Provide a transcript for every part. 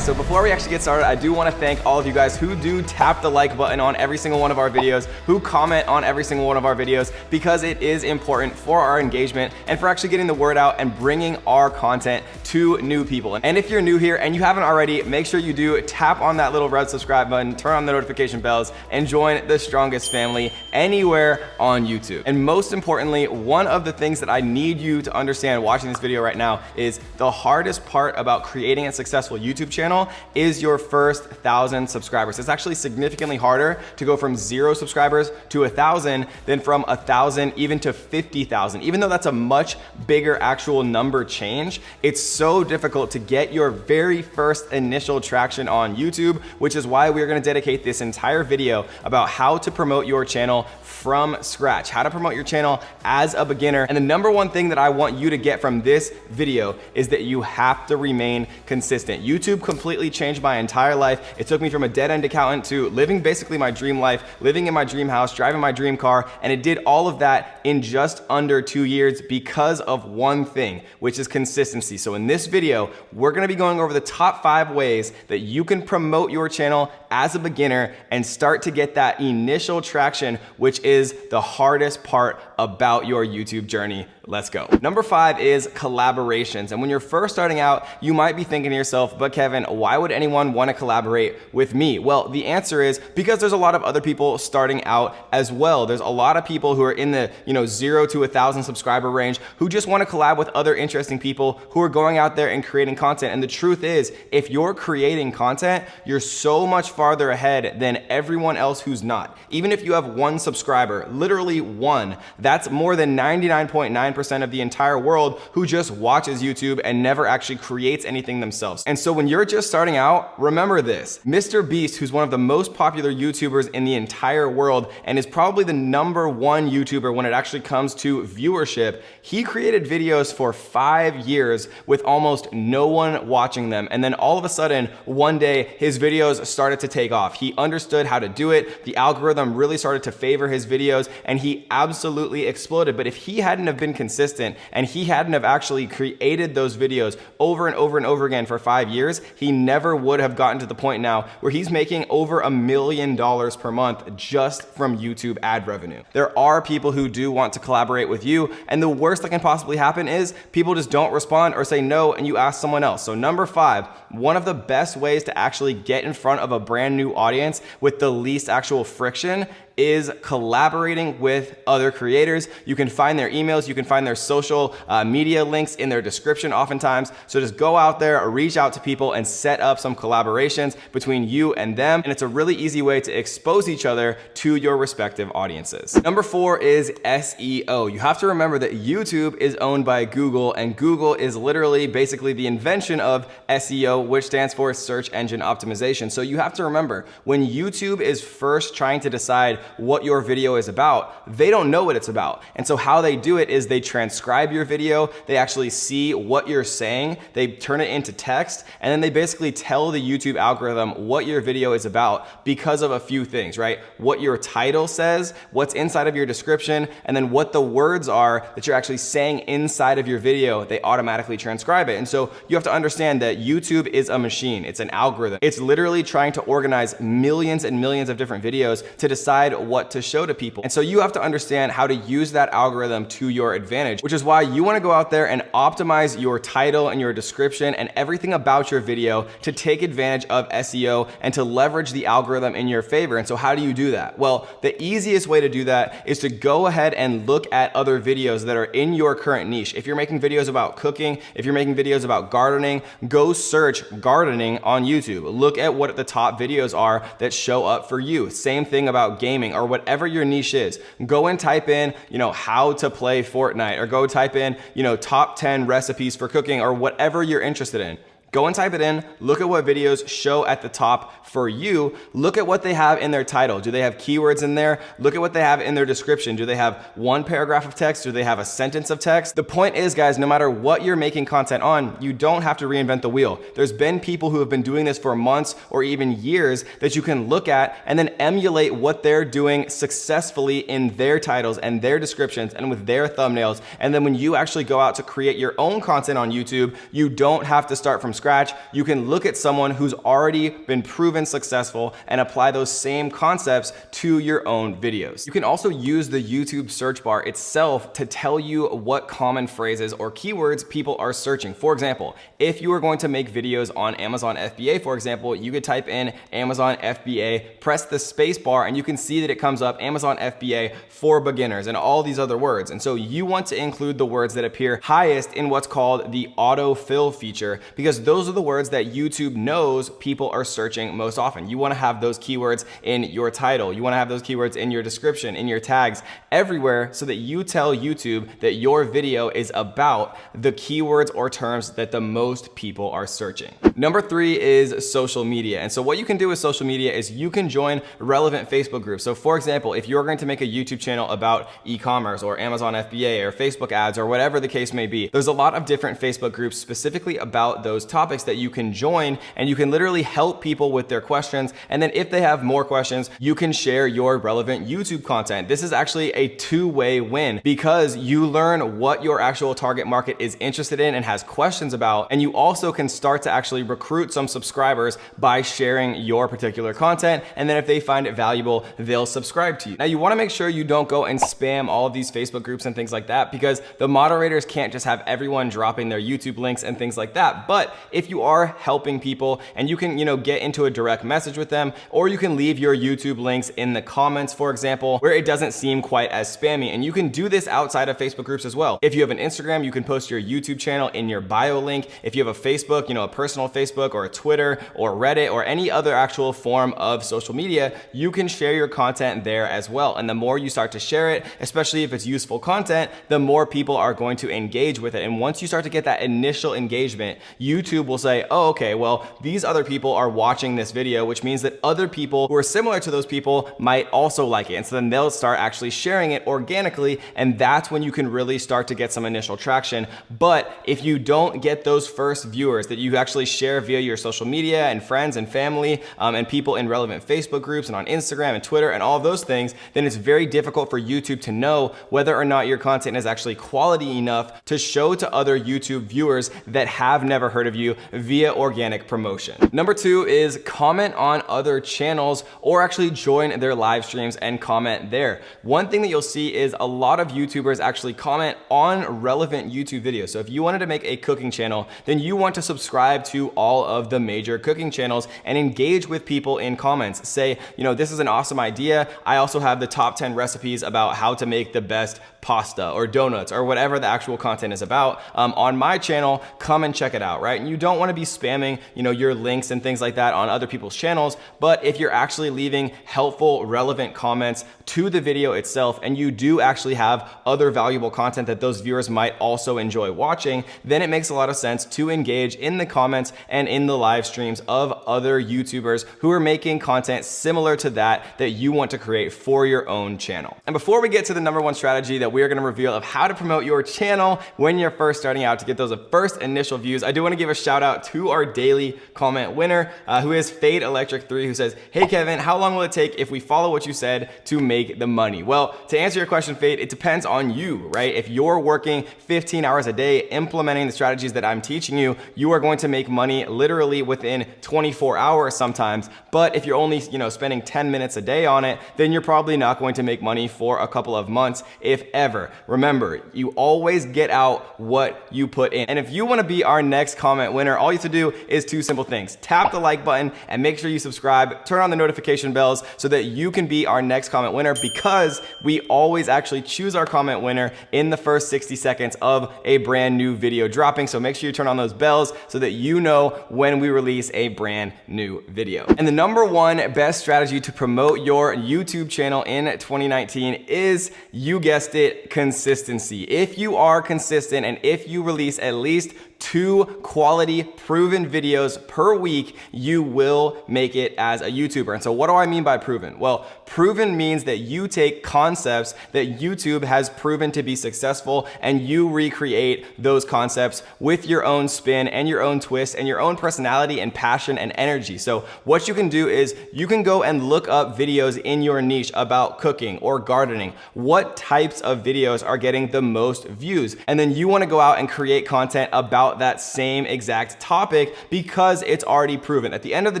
guys, so before we actually get started, I do want to thank all of you guys who do tap the like button on every single one of our videos, who comment on every single one of our videos, because it is important for our engagement and for actually getting the word out and bringing our content to new people. And if you're new here and you haven't already, make sure you do tap on that little red subscribe button, turn on the notification bells, and join the strongest family anywhere on YouTube. And most importantly, one of the things that I need you to understand watching this video right now is the hardest part about creating a successful YouTube channel is your first 1,000 subscribers. It's actually significantly harder to go from 0 subscribers to 1,000 than from 1,000 even to 50,000. Even though that's a much bigger actual number change, it's so difficult to get your very first initial traction on YouTube, which is why we're gonna dedicate this entire video about how to promote your channel from scratch, how to promote your channel as a beginner. And the number one thing that I want you to get from this video is that you have to remain consistent. YouTube completely changed my entire life. It took me from a dead-end accountant to living basically my dream life, living in my dream house, driving my dream car, and it did all of that in just under 2 years because of one thing, which is consistency. So in this video, we're gonna be going over the top 5 ways that you can promote your channel as a beginner and start to get that initial traction, which is the hardest part about your YouTube journey. Let's go. Number 5 is collaborations. And when you're first starting out, you might be thinking to yourself, but Kevin, why would anyone want to collaborate with me? Well, the answer is because there's a lot of other people starting out as well. There's a lot of people who are in the 0 to 1,000 subscriber range who just want to collab with other interesting people who are going out there and creating content. And the truth is, if you're creating content, you're so much farther ahead than everyone else who's not. Even if you have 1 subscriber, literally 1, that's more than 99.9% of the entire world who just watches YouTube and never actually creates anything themselves. And so when you're just starting out, remember this. Mr. Beast, who's one of the most popular YouTubers in the entire world and is probably the #1 YouTuber when it actually comes to viewership, he created videos for 5 years with almost no one watching them. And then all of a sudden, one day, his videos started to take off. He understood how to do it. The algorithm really started to favor his videos and he absolutely exploded. But if he hadn't have been consistent and he hadn't have actually created those videos over and over and over again for 5 years, he never would have gotten to the point now where he's making over $1 million per month just from YouTube ad revenue. There are people who do want to collaborate with you, and the worst that can possibly happen is people just don't respond or say no and you ask someone else. So number 5, one of the best ways to actually get in front of a brand new audience with the least actual friction is collaborating with other creators. You can find their emails, you can find their social media links in their description oftentimes. So just go out there or reach out to people and set up some collaborations between you and them. And it's a really easy way to expose each other to your respective audiences. Number 4 is SEO. You have to remember that YouTube is owned by Google, and Google is literally basically the invention of SEO, which stands for search engine optimization. So you have to remember, when YouTube is first trying to decide what your video is about, they don't know what it's about. And so how they do it is they transcribe your video, they actually see what you're saying, they turn it into text, and then they basically tell the YouTube algorithm what your video is about because of a few things, right? What your title says, what's inside of your description, and then what the words are that you're actually saying inside of your video, they automatically transcribe it. And so you have to understand that YouTube is a machine, it's an algorithm. It's literally trying to organize millions and millions of different videos to decide what to show to people. And so you have to understand how to use that algorithm to your advantage, which is why you want to go out there and optimize your title and your description and everything about your video to take advantage of SEO and to leverage the algorithm in your favor. And so how do you do that? Well, the easiest way to do that is to go ahead and look at other videos that are in your current niche. If you're making videos about cooking, if you're making videos about gardening, go search gardening on YouTube. Look at what the top videos are that show up for you. Same thing about gaming or whatever your niche is. Go and type in, how to play Fortnite, or go type in, top 10 recipes for cooking, or whatever you're interested in. Go and type it in, look at what videos show at the top for you, look at what they have in their title. Do they have keywords in there? Look at what they have in their description. Do they have one paragraph of text? Do they have a sentence of text? The point is, guys, no matter what you're making content on, you don't have to reinvent the wheel. There's been people who have been doing this for months or even years that you can look at and then emulate what they're doing successfully in their titles and their descriptions and with their thumbnails. And then when you actually go out to create your own content on YouTube, you don't have to start from scratch, you can look at someone who's already been proven successful and apply those same concepts to your own videos. You can also use the YouTube search bar itself to tell you what common phrases or keywords people are searching. For example, if you are going to make videos on Amazon FBA, for example, you could type in Amazon FBA, press the space bar, and you can see that it comes up Amazon FBA for beginners and all these other words. And so you want to include the words that appear highest in what's called the autofill feature, because those are the words that YouTube knows people are searching most often. You want to have those keywords in your title. You want to have those keywords in your description, in your tags, everywhere, so that you tell YouTube that your video is about the keywords or terms that the most people are searching. Number 3 is social media. And so what you can do with social media is you can join relevant Facebook groups. So for example, if you're going to make a YouTube channel about e-commerce or Amazon FBA or Facebook ads or whatever the case may be, there's a lot of different Facebook groups specifically about those topics that you can join, and you can literally help people with their questions. And then if they have more questions, you can share your relevant YouTube content. This is actually a two-way win, because you learn what your actual target market is interested in and has questions about, and you also can start to actually recruit some subscribers by sharing your particular content. And then if they find it valuable, they'll subscribe to you. Now you want to make sure you don't go and spam all of these Facebook groups and things like that, because the moderators can't just have everyone dropping their YouTube links and things like that. But if you are helping people, and you can, get into a direct message with them, or you can leave your YouTube links in the comments, for example, where it doesn't seem quite as spammy. And you can do this outside of Facebook groups as well. If you have an Instagram, you can post your YouTube channel in your bio link. If you have a Facebook, a personal Facebook or a Twitter or Reddit or any other actual form of social media, you can share your content there as well. And the more you start to share it, especially if it's useful content, the more people are going to engage with it. And once you start to get that initial engagement, YouTube will say, oh, okay, well, these other people are watching this video, which means that other people who are similar to those people might also like it. And so then they'll start actually sharing it organically. And that's when you can really start to get some initial traction. But if you don't get those first viewers that you actually share via your social media and friends and family, and people in relevant Facebook groups and on Instagram and Twitter and all of those things, then it's very difficult for YouTube to know whether or not your content is actually quality enough to show to other YouTube viewers that have never heard of you via organic promotion. Number 2 is comment on other channels, or actually join their live streams and comment there. One thing that you'll see is a lot of YouTubers actually comment on relevant YouTube videos. So if you wanted to make a cooking channel, then you want to subscribe to all of the major cooking channels and engage with people in comments. Say, this is an awesome idea. I also have the top 10 recipes about how to make the best pasta or donuts or whatever the actual content is about on my channel. Come and check it out, right? And you don't want to be spamming, your links and things like that on other people's channels. But if you're actually leaving helpful, relevant comments to the video itself, and you do actually have other valuable content that those viewers might also enjoy watching, then it makes a lot of sense to engage in the comments and in the live streams of other YouTubers who are making content similar to that you want to create for your own channel. And before we get to the number 1 strategy that we are going to reveal of how to promote your channel when you're first starting out to get those first initial views, I do want to give a shout out to our daily comment winner, who is Fade Electric 3, who says, hey Kevin, how long will it take if we follow what you said to make the money? Well, to answer your question, Fade, it depends on you, right? If you're working 15 hours a day implementing the strategies that I'm teaching you, you are going to make money literally within 24 hours sometimes. But if you're only, spending 10 minutes a day on it, then you're probably not going to make money for a couple of months, if ever. Remember, you always get out what you put in. And if you want to be our next comment winner, all you have to do is 2 simple things. Tap the like button and make sure you subscribe, turn on the notification bells so that you can be our next comment winner, because we always actually choose our comment winner in the first 60 seconds of a brand new video dropping. So make sure you turn on those bells so that you know when we release a brand new video. And the number 1 best strategy to promote your YouTube channel in 2019 is, you guessed it, consistency. If you are consistent and if you release at least 2 quality proven videos per week, you will make it as a YouTuber. And so what do I mean by proven? Well, proven means that you take concepts that YouTube has proven to be successful and you recreate those concepts with your own spin and your own twist and your own personality and passion and energy. So what you can do is you can go and look up videos in your niche about cooking or gardening. What types of videos are getting the most views? And then you want to go out and create content about that same exact exact topic because it's already proven. At the end of the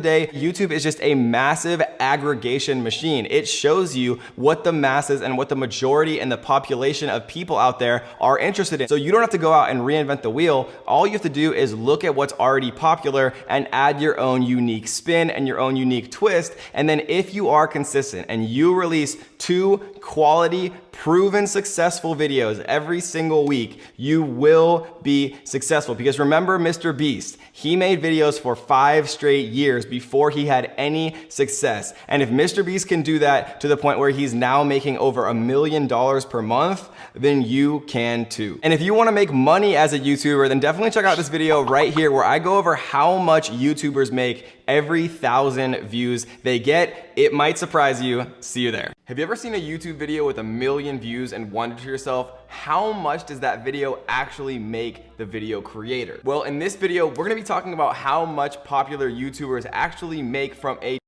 day, YouTube is just a massive aggregation machine. It shows you what the masses and what the majority and the population of people out there are interested in. So you don't have to go out and reinvent the wheel. All you have to do is look at what's already popular and add your own unique spin and your own unique twist. And then if you are consistent and you release 2 quality, proven successful videos every single week, you will be successful. Because remember Mr. Beast, he made videos for 5 straight years before he had any success. And if Mr. Beast can do that to the point where he's now making over $1 million per month, then you can too. And if you wanna make money as a YouTuber, then definitely check out this video right here where I go over how much YouTubers make every 1,000 views they get. It might surprise you. See you there. Have you ever seen a YouTube video with 1 million views and wondered to yourself, how much does that video actually make the video creator? Well, in this video, we're gonna be talking about how much popular YouTubers actually make from a